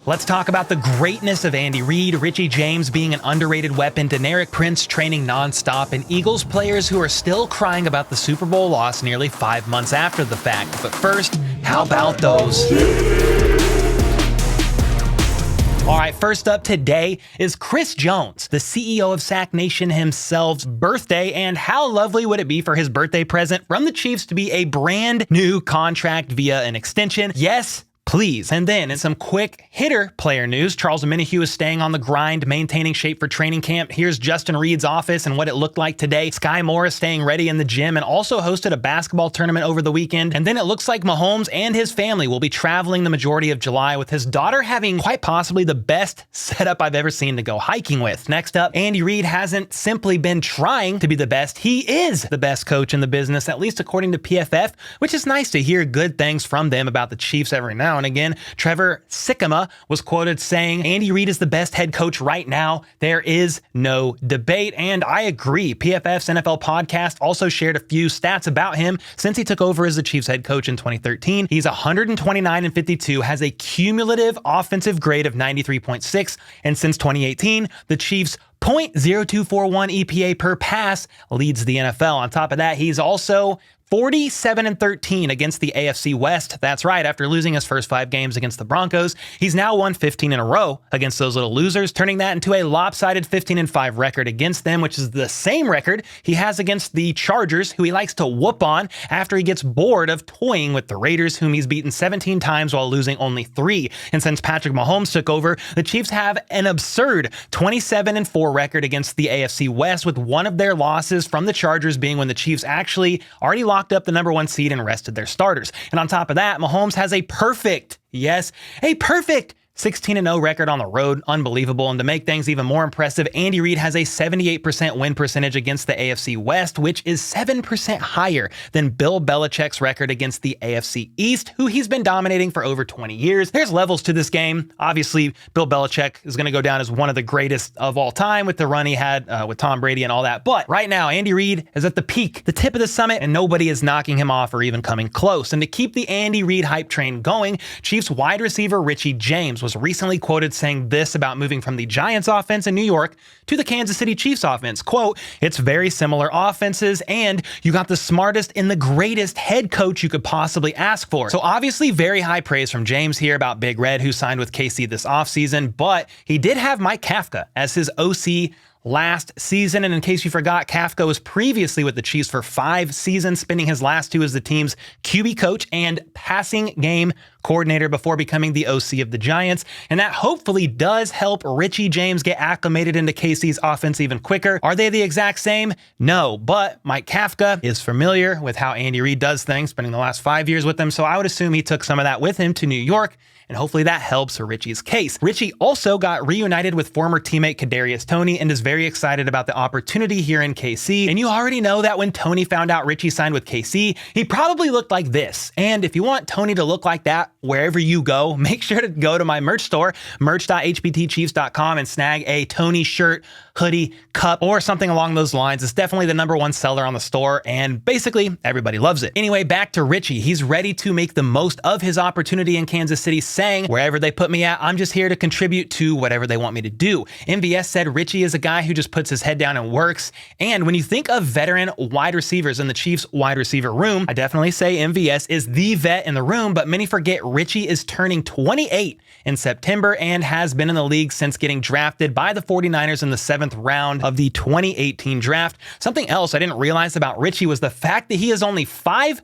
Let's talk about the greatness of Andy Reid, Richie James being an underrated weapon, Deneric Prince training nonstop, and Eagles players who are still crying about the Super Bowl loss nearly 5 months after the fact. But first, how about those? All right, first up today is Chris Jones, the CEO of Sack Nation himself's birthday, and how lovely would it be for his birthday present from the Chiefs to be a brand new contract via an extension? Yes, please. And then in some quick hitter player news, Charles Omenihu is staying on the grind, maintaining shape for training camp. Here's Justin Reed's office and what it looked like today. Sky Moore is staying ready in the gym and also hosted a basketball tournament over the weekend. And then it looks like Mahomes and his family will be traveling the majority of July, with his daughter having quite possibly the best setup I've ever seen to go hiking with. Next up, Andy Reid hasn't simply been trying to be the best. He is the best coach in the business, at least according to PFF, which is nice to hear good things from them about the Chiefs every now and again. Trevor Sikkema was quoted saying, Andy Reid is the best head coach right now. There is no debate. And I agree. PFF's NFL podcast also shared a few stats about him since he took over as the Chiefs head coach in 2013. He's 129-52, has a cumulative offensive grade of 93.6. And since 2018, the Chiefs' .0241 EPA per pass leads the NFL. On top of that, he's also 47-13 against the AFC West. That's right, after losing his first 5 games against the Broncos, he's now won 15 in a row against those little losers, turning that into a lopsided 15-5 record against them, which is the same record he has against the Chargers, who he likes to whoop on after he gets bored of toying with the Raiders, whom he's beaten 17 times while losing only 3. And since Patrick Mahomes took over, the Chiefs have an absurd 27-4 record against the AFC West, with one of their losses from the Chargers being when the Chiefs actually already locked up the number 1 seed and rested their starters. And on top of that, Mahomes has a perfect 16-0 record on the road. Unbelievable. And to make things even more impressive, Andy Reid has a 78% win percentage against the AFC West, which is 7% higher than Bill Belichick's record against the AFC East, who he's been dominating for over 20 years. There's levels to this game. Obviously, Bill Belichick is going to go down as one of the greatest of all time with the run he had with Tom Brady and all that. But right now, Andy Reid is at the peak, the tip of the summit, and nobody is knocking him off or even coming close. And to keep the Andy Reid hype train going, Chiefs wide receiver Richie James was recently quoted saying this about moving from the Giants offense in New York to the Kansas City Chiefs offense. Quote, it's very similar offenses, and you got the smartest and the greatest head coach you could possibly ask for. So obviously very high praise from James here about Big Red, who signed with KC this offseason, but he did have Mike Kafka as his OC last season. And in case you forgot, Kafka was previously with the Chiefs for 5 seasons, spending his last 2 as the team's QB coach and passing game coordinator before becoming the OC of the Giants. And that hopefully does help Richie James get acclimated into KC's offense even quicker. Are they the exact same? No, but Mike Kafka is familiar with how Andy Reid does things, spending the last 5 years with them. So I would assume he took some of that with him to New York, and hopefully that helps for Richie's case. Richie also got reunited with former teammate Kadarius Toney and is very excited about the opportunity here in KC. And you already know that when Toney found out Richie signed with KC, he probably looked like this. And if you want Toney to look like that wherever you go, make sure to go to my merch store, merch.hbtchiefs.com, and snag a Toney shirt, hoodie, cup, or something along those lines. It's definitely the number 1 seller on the store, and basically everybody loves it. Anyway, back to Richie. He's ready to make the most of his opportunity in Kansas City, saying, wherever they put me at, I'm just here to contribute to whatever they want me to do. MVS said Richie is a guy who just puts his head down and works. And when you think of veteran wide receivers in the Chiefs wide receiver room, I definitely say MVS is the vet in the room, but many forget Richie is turning 28 in September and has been in the league since getting drafted by the 49ers in the 7th round of the 2018 draft. Something else I didn't realize about Richie was the fact that he is only 5'9".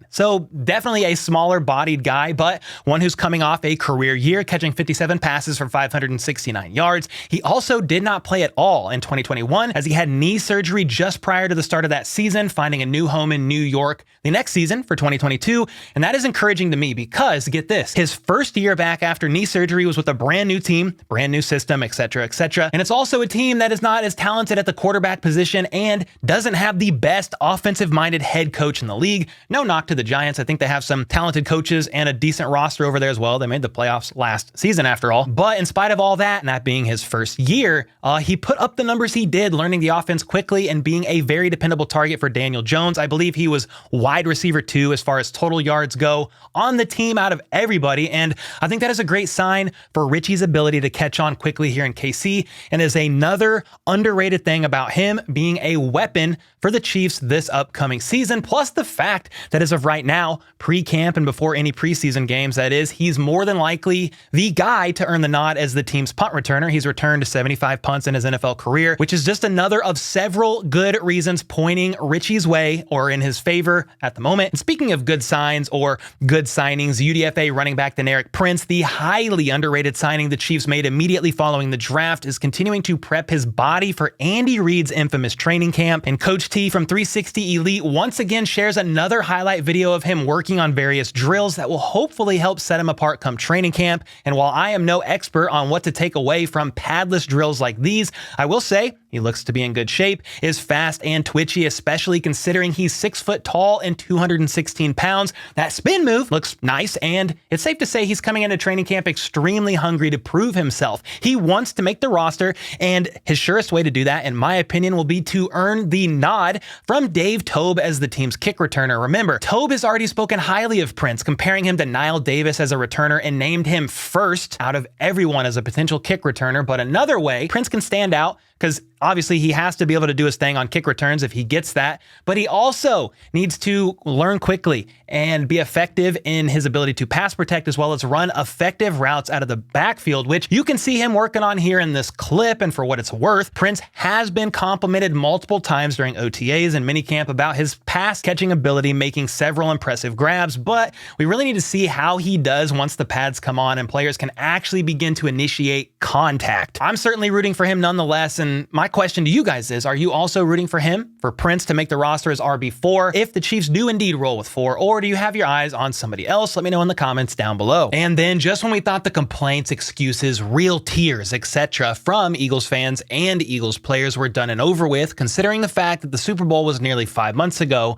So definitely a smaller bodied guy, but one who's coming off a career year, catching 57 passes for 569 yards. He also did not play at all in 2021 as he had knee surgery just prior to the start of that season, finding a new home in New York the next season for 2022. And that is encouraging to me because, get this, his first year back after knee surgery was with a brand new team, brand new system, etc., etc. And it's also a team that is not as talented at the quarterback position and doesn't have the best offensive-minded head coach in the league. No knock to the Giants. I think they have some talented coaches and a decent roster over there as well. They made the playoffs last season after all. But in spite of all that, and that being his first year, he put up the numbers he did, learning the offense quickly and being a very dependable target for Daniel Jones. I believe he was wide receiver 2 as far as total yards go on the team out of everybody. And I think that is a great sign for Richie's ability to catch on quickly here in KC, and is another underrated thing about him being a weapon for the Chiefs this upcoming season. Plus the fact that as of right now, pre-camp and before any preseason games, that is, he's more than likely the guy to earn the nod as the team's punt returner. He's returned to 75 punts in his NFL career, which is just another of several good reasons pointing Richie's way or in his favor at the moment. And speaking of good signs or good signings, UDFA running back Deneric Prince, the highly underrated signing the Chiefs made immediately following the draft, is continuing to prep his body for Andy Reid's infamous training camp. And Coach T from 360 Elite once again shares another highlight video of him working on various drills that will hopefully help set him apart come training camp. And while I am no expert on what to take away from padless drills like these, I will say he looks to be in good shape, is fast and twitchy, especially considering he's 6 foot tall and 216 pounds. That spin move looks nice, and it's safe to say he's coming into training camp extremely hungry to prove himself. He wants to make the roster, and his surest way to do that, in my opinion, will be to earn the nod from Dave Toub as the team's kick returner. Remember, Toub has already spoken highly of Prince, comparing him to Nile Davis as a returner and named him first out of everyone as a potential kick returner. But another way Prince can stand out, because obviously he has to be able to do his thing on kick returns if he gets that, but he also needs to learn quickly and be effective in his ability to pass protect as well as run effective routes out of the backfield, which you can see him working on here in this clip. And for what it's worth, Prince has been complimented multiple times during OTAs and minicamp about his pass catching ability, making several impressive grabs, but we really need to see how he does once the pads come on and players can actually begin to initiate contact. I'm certainly rooting for him nonetheless, and my question to you guys is, are you also rooting for him, for Prince to make the roster as RB4 if the Chiefs do indeed roll with 4, or do you have your eyes on somebody else? Let me know in the comments down below. And then just when we thought the complaints, excuses, real tears, etc. from Eagles fans and Eagles players were done and over with, considering the fact that the Super Bowl was nearly 5 months ago,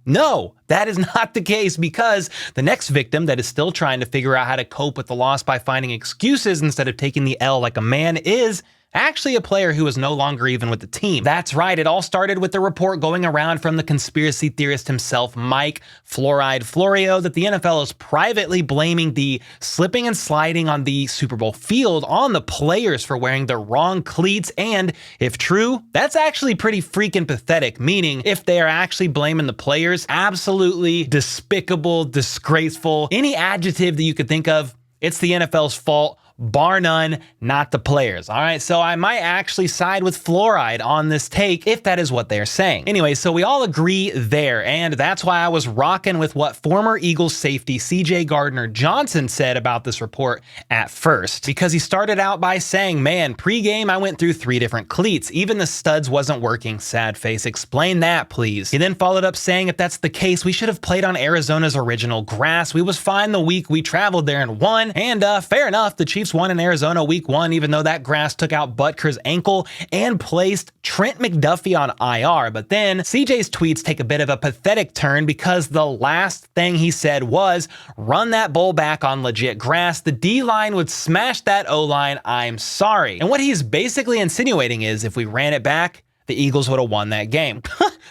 no, that is not the case, because the next victim that is still trying to figure out how to cope with the loss by finding excuses instead of taking the L like a man is actually a player who is no longer even with the team. That's right, it all started with the report going around from the conspiracy theorist himself, Mike Fluoride Florio, that the NFL is privately blaming the slipping and sliding on the Super Bowl field on the players for wearing the wrong cleats. And if true, that's actually pretty freaking pathetic, meaning if they are actually blaming the players, absolutely despicable, disgraceful, any adjective that you could think of, it's the NFL's fault, bar none, not the players. All right, so I might actually side with Fluoride on this take if that is what they're saying. Anyway, so we all agree there, and that's why I was rocking with what former Eagles safety CJ Gardner-Johnson said about this report at first, because he started out by saying, man, pregame I went through 3 different cleats. Even the studs wasn't working. Sad face. Explain that, please. He then followed up saying, if that's the case, we should have played on Arizona's original grass. We was fine the week we traveled there and won, and fair enough, the Chiefs won in Arizona week 1, even though that grass took out Butker's ankle and placed Trent McDuffie on IR. But then CJ's tweets take a bit of a pathetic turn, because the last thing he said was, run that bull back on legit grass. The D-line would smash that O-line. I'm sorry. And what he's basically insinuating is, if we ran it back, the Eagles would have won that game.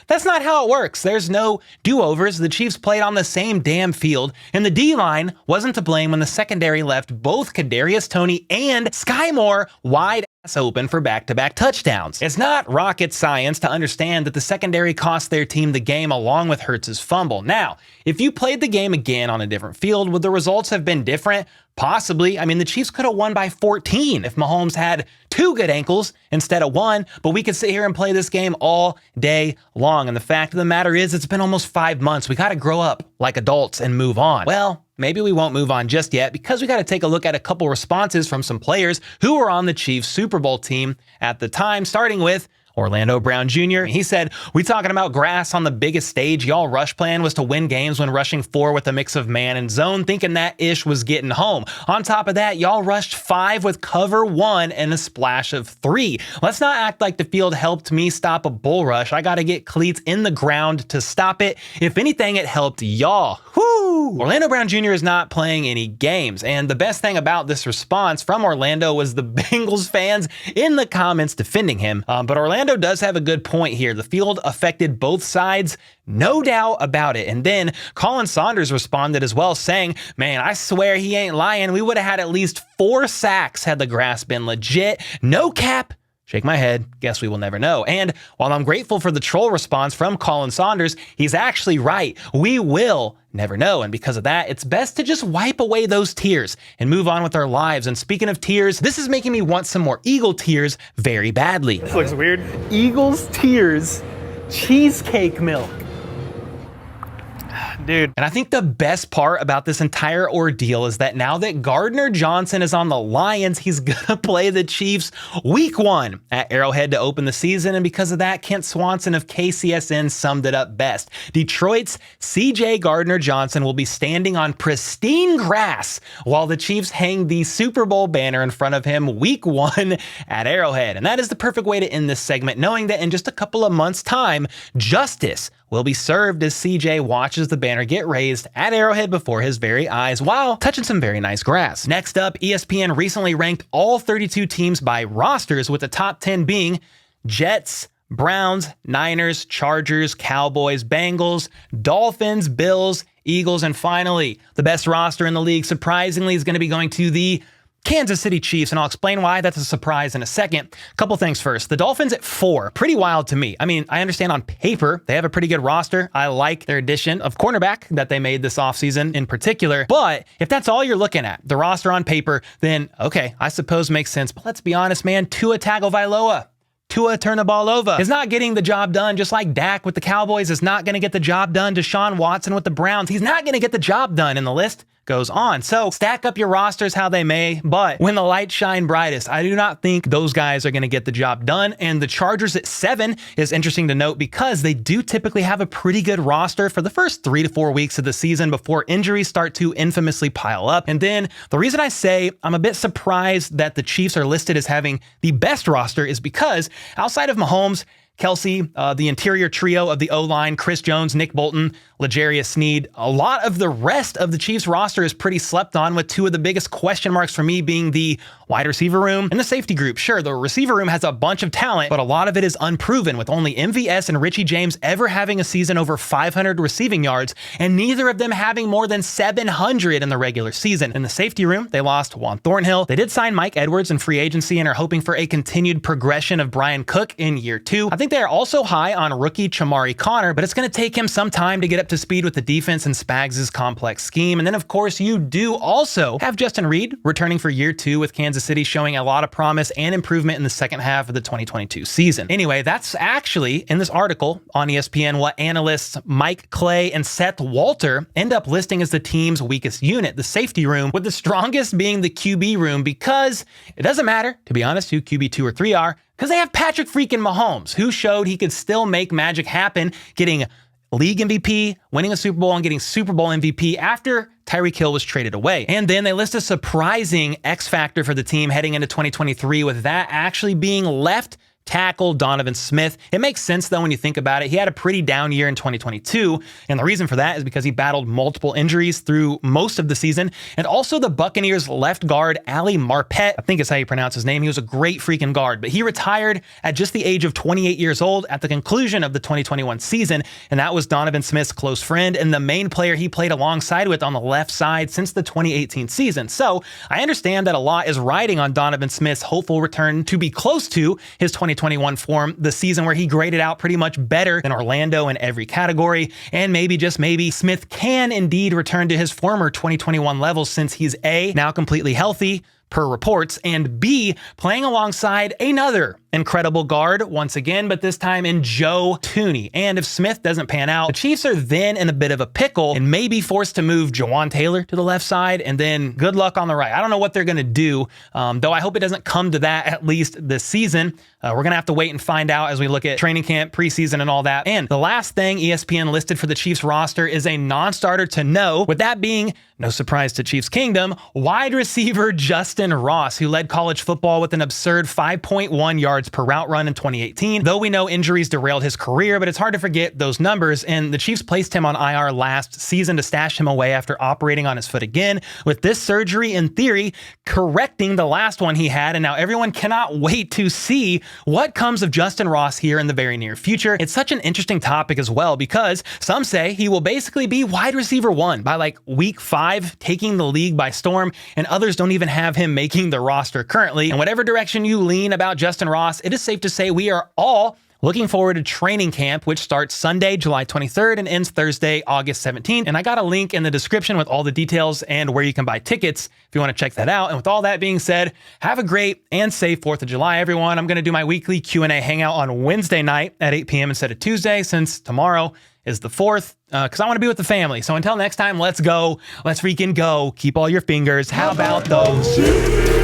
That's not how it works. There's no do-overs. The Chiefs played on the same damn field, and the D-line wasn't to blame when the secondary left both Kadarius Toney and Sky Moore wide ass open for back-to-back touchdowns. It's not rocket science to understand that the secondary cost their team the game along with Hurts's fumble. Now, if you played the game again on a different field, would the results have been different? Possibly. I mean, the Chiefs could have won by 14 if Mahomes had 2 good ankles instead of 1, but we could sit here and play this game all day long. And the fact of the matter is, it's been almost 5 months. We got to grow up like adults and move on. Well, maybe we won't move on just yet, because we got to take a look at a couple responses from some players who were on the Chiefs Super Bowl team at the time, starting with Orlando Brown Jr. He said, "We talking about grass on the biggest stage. Y'all rush plan was to win games when rushing 4 with a mix of man and zone, thinking that ish was getting home. On top of that, y'all rushed 5 with cover 1 and a splash of 3. Let's not act like the field helped me stop a bull rush. I got to get cleats in the ground to stop it. If anything, it helped y'all." Whoo! Orlando Brown Jr. is not playing any games, and the best thing about this response from Orlando was the Bengals fans in the comments defending him. But Orlando does have a good point here. The field affected both sides, no doubt about it. And then Colin Saunders responded as well, saying, "Man, I swear he ain't lying. We would have had at least 4 sacks had the grass been legit. No cap." Shake my head. Guess we will never know. And while I'm grateful for the troll response from Colin Saunders, he's actually right. We will never know. And because of that, it's best to just wipe away those tears and move on with our lives. And speaking of tears, this is making me want some more Eagle tears very badly. This looks weird. Eagles tears, cheesecake milk. Dude. And I think the best part about this entire ordeal is that now that Gardner-Johnson is on the Lions, he's gonna play the Chiefs week 1 at Arrowhead to open the season. And because of that, Kent Swanson of KCSN summed it up best. Detroit's CJ Gardner-Johnson will be standing on pristine grass while the Chiefs hang the Super Bowl banner in front of him week 1 at Arrowhead. And that is the perfect way to end this segment, knowing that in just a couple of months' time, justice will be served as CJ watches the banner get raised at Arrowhead before his very eyes while touching some very nice grass. Next up, ESPN recently ranked all 32 teams by rosters, with the top 10 being Jets, Browns, Niners, Chargers, Cowboys, Bengals, Dolphins, Bills, Eagles, and finally, the best roster in the league, surprisingly, is going to be going to the Kansas City Chiefs, and I'll explain why that's a surprise in a second. Couple things first. The Dolphins at 4, pretty wild to me. I mean, I understand on paper they have a pretty good roster. I like their addition of cornerback that they made this offseason in particular. But if that's all you're looking at, the roster on paper, then okay, I suppose makes sense. But let's be honest, man, Tua Tagovailoa, Tua turn the ball over, is not getting the job done, just like Dak with the Cowboys is not going to get the job done. Deshaun Watson with the Browns, he's not going to get the job done, and the list goes on. So stack up your rosters how they may, but when the lights shine brightest, I do not think those guys are going to get the job done. And the Chargers at 7 is interesting to note because they do typically have a pretty good roster for the first 3 to 4 weeks of the season before injuries start to infamously pile up. And then the reason I say I'm a bit surprised that the Chiefs are listed as having the best roster is because outside of Mahomes, Kelsey, the interior trio of the O-line, Chris Jones, Nick Bolton, L'Jarius Sneed, a lot of the rest of the Chiefs roster is pretty slept on, with 2 of the biggest question marks for me being the wide receiver room and the safety group. Sure, the receiver room has a bunch of talent, but a lot of it is unproven, with only MVS and Richie James ever having a season over 500 receiving yards, and neither of them having more than 700 in the regular season. In the safety room, they lost Juan Thornhill. They did sign Mike Edwards in free agency and are hoping for a continued progression of Brian Cook in year 2. I think they are also high on rookie Chamari Connor, but it's going to take him some time to get up to speed with the defense and Spags' complex scheme. And then, of course, you do also have Justin Reid returning for year 2 with Kansas City, showing a lot of promise and improvement in the second half of the 2022 season. Anyway, that's actually in this article on ESPN what analysts Mike Clay and Seth Walter end up listing as the team's weakest unit, the safety room, with the strongest being the QB room, because it doesn't matter, to be honest, who QB 2 or 3 are, because they have Patrick freaking Mahomes, who showed he could still make magic happen, getting league MVP, winning a Super Bowl, and getting Super Bowl MVP after Tyreek Hill was traded away. And then they list a surprising X factor for the team heading into 2023, with that actually being left tackle Donovan Smith. It makes sense though when you think about it. He had a pretty down year in 2022, and the reason for that is because he battled multiple injuries through most of the season. And also the Buccaneers left guard Ali Marpet, I think is how you pronounce his name. He was a great freaking guard, but he retired at just the age of 28 years old at the conclusion of the 2021 season, and that was Donovan Smith's close friend and the main player he played alongside with on the left side since the 2018 season. So I understand that a lot is riding on Donovan Smith's hopeful return to be close to his 2021 form, the season where he graded out pretty much better than Orlando in every category. And maybe, just maybe, Smith can indeed return to his former 2021 levels, since he's A, now completely healthy, per reports, and B, playing alongside another incredible guard once again, but this time in Toney. And if Smith doesn't pan out, the Chiefs are then in a bit of a pickle and may be forced to move Jawan Taylor to the left side, and then good luck on the right. I don't know what they're going to do, though I hope it doesn't come to that at least this season. We're going to have to wait and find out as we look at training camp, preseason, and all that. And the last thing ESPN listed for the Chiefs roster is a non-starter to know, with that being, no surprise to Chiefs Kingdom, wide receiver Justin Ross, who led college football with an absurd 5.1 yards per route run in 2018. Though we know injuries derailed his career, but it's hard to forget those numbers, and the Chiefs placed him on IR last season to stash him away after operating on his foot again, with this surgery, in theory, correcting the last one he had, and now everyone cannot wait to see what comes of Justin Ross here in the very near future. It's such an interesting topic as well, because some say he will basically be wide receiver 1 by like week 5, taking the league by storm, and others don't even have him making the roster currently. And whatever direction you lean about Justin Ross, it is safe to say we are all looking forward to training camp, which starts Sunday, July 23rd and ends Thursday, August 17th. And I got a link in the description with all the details and where you can buy tickets if you want to check that out. And with all that being said, have a great and safe 4th of July, everyone. I'm going to do my weekly Q&A hangout on Wednesday night at 8 p.m. instead of Tuesday, since tomorrow is the 4th, because I want to be with the family. So until next time, let's go. Let's freaking go. Keep all your fingers. How about those?